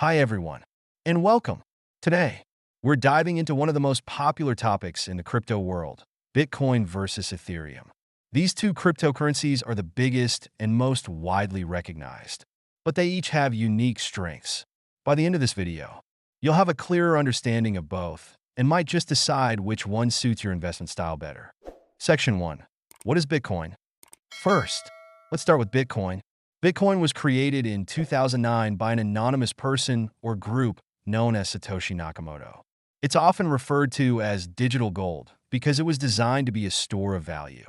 Hi, everyone, and welcome. Today, we're diving into one of the most popular topics in the crypto world, Bitcoin versus Ethereum. These two cryptocurrencies are the biggest and most widely recognized, but they each have unique strengths. By the end of this video, you'll have a clearer understanding of both and might just decide which one suits your investment style better. Section 1. What is Bitcoin? First, let's start with Bitcoin. Bitcoin was created in 2009 by an anonymous person or group known as Satoshi Nakamoto. It's often referred to as digital gold because it was designed to be a store of value.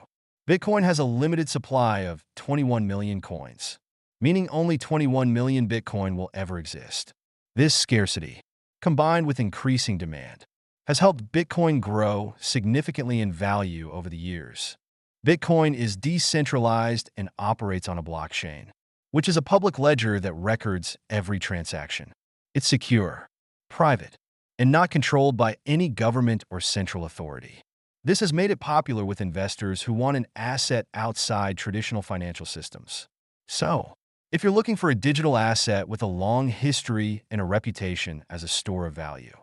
Bitcoin has a limited supply of 21 million coins, meaning only 21 million Bitcoin will ever exist. This scarcity, combined with increasing demand, has helped Bitcoin grow significantly in value over the years. Bitcoin is decentralized and operates on a blockchain, which is a public ledger that records every transaction. It's secure, private, and not controlled by any government or central authority. This has made it popular with investors who want an asset outside traditional financial systems. So, if you're looking for a digital asset with a long history and a reputation as a store of value,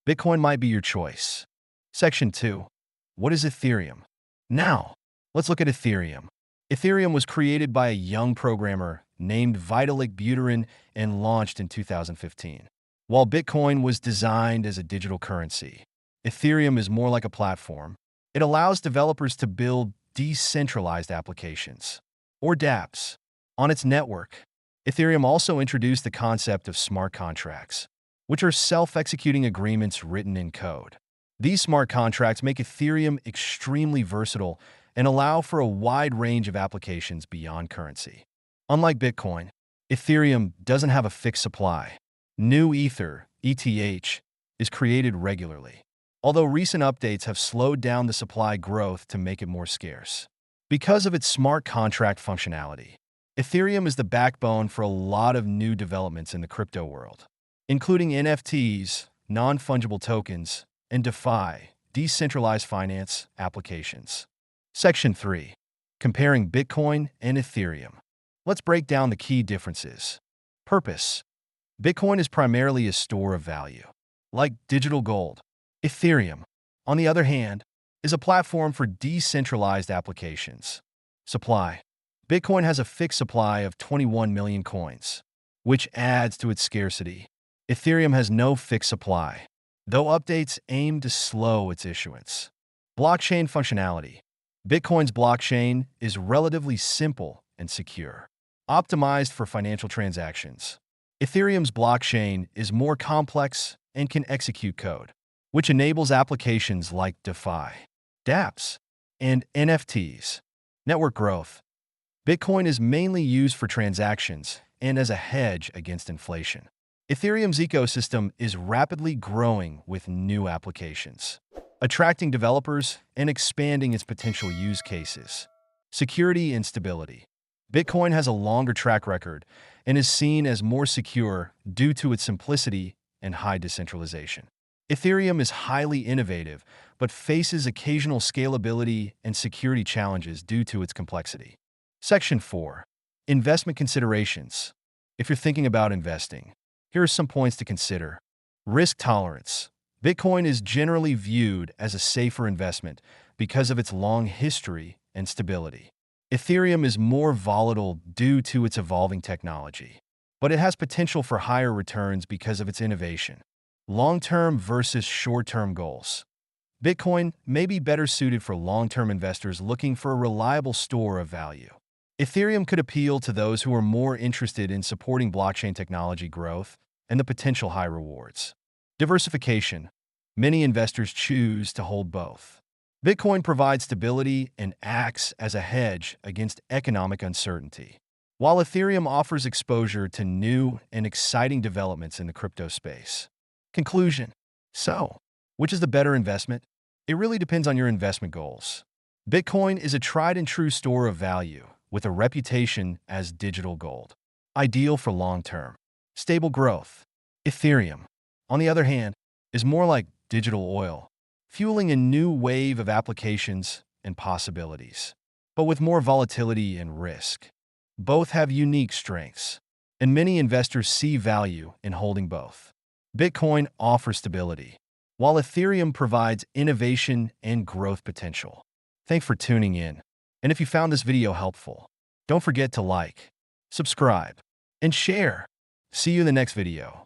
Bitcoin might be your choice. Section 2. What is Ethereum? Now, let's look at Ethereum. Ethereum was created by a young programmer named Vitalik Buterin and launched in 2015. While Bitcoin was designed as a digital currency, Ethereum is more like a platform. It allows developers to build decentralized applications, or dApps, on its network. Ethereum also introduced the concept of smart contracts, which are self-executing agreements written in code. These smart contracts make Ethereum extremely versatile and allow for a wide range of applications beyond currency. Unlike Bitcoin, Ethereum doesn't have a fixed supply. New Ether, ETH, is created regularly, although recent updates have slowed down the supply growth to make it more scarce. Because of its smart contract functionality, Ethereum is the backbone for a lot of new developments in the crypto world, including NFTs, non-fungible tokens, and DeFi, decentralized finance applications. Section 3. Comparing Bitcoin and Ethereum. Let's break down the key differences. Purpose. Bitcoin is primarily a store of value, like digital gold. Ethereum, on the other hand, is a platform for decentralized applications. Supply. Bitcoin has a fixed supply of 21 million coins, which adds to its scarcity. Ethereum has no fixed supply, though updates aim to slow its issuance. Blockchain functionality. Bitcoin's blockchain is relatively simple and secure, optimized for financial transactions. Ethereum's blockchain is more complex and can execute code, which enables applications like DeFi, dApps, and NFTs. Network growth. Bitcoin is mainly used for transactions and as a hedge against inflation. Ethereum's ecosystem is rapidly growing with new applications, attracting developers and expanding its potential use cases. Security and stability. Bitcoin has a longer track record and is seen as more secure due to its simplicity and high decentralization. Ethereum is highly innovative, but faces occasional scalability and security challenges due to its complexity. Section 4. Investment considerations. If you're thinking about investing, here are some points to consider. Risk tolerance. Bitcoin is generally viewed as a safer investment because of its long history and stability. Ethereum is more volatile due to its evolving technology, but it has potential for higher returns because of its innovation. Long-term versus short-term goals. Bitcoin may be better suited for long-term investors looking for a reliable store of value. Ethereum could appeal to those who are more interested in supporting blockchain technology growth and the potential high rewards. Diversification. Many investors choose to hold both. Bitcoin provides stability and acts as a hedge against economic uncertainty, while Ethereum offers exposure to new and exciting developments in the crypto space. Conclusion. So, which is the better investment? It really depends on your investment goals. Bitcoin is a tried and true store of value with a reputation as digital gold, ideal for long-term, stable growth. Ethereum, on the other hand, is more like digital oil, fueling a new wave of applications and possibilities, but with more volatility and risk. Both have unique strengths. and many investors see value in holding both. Bitcoin offers stability, while Ethereum provides innovation and growth potential. Thanks for tuning in. And if you found this video helpful, don't forget to like, subscribe, and share. See you in the next video.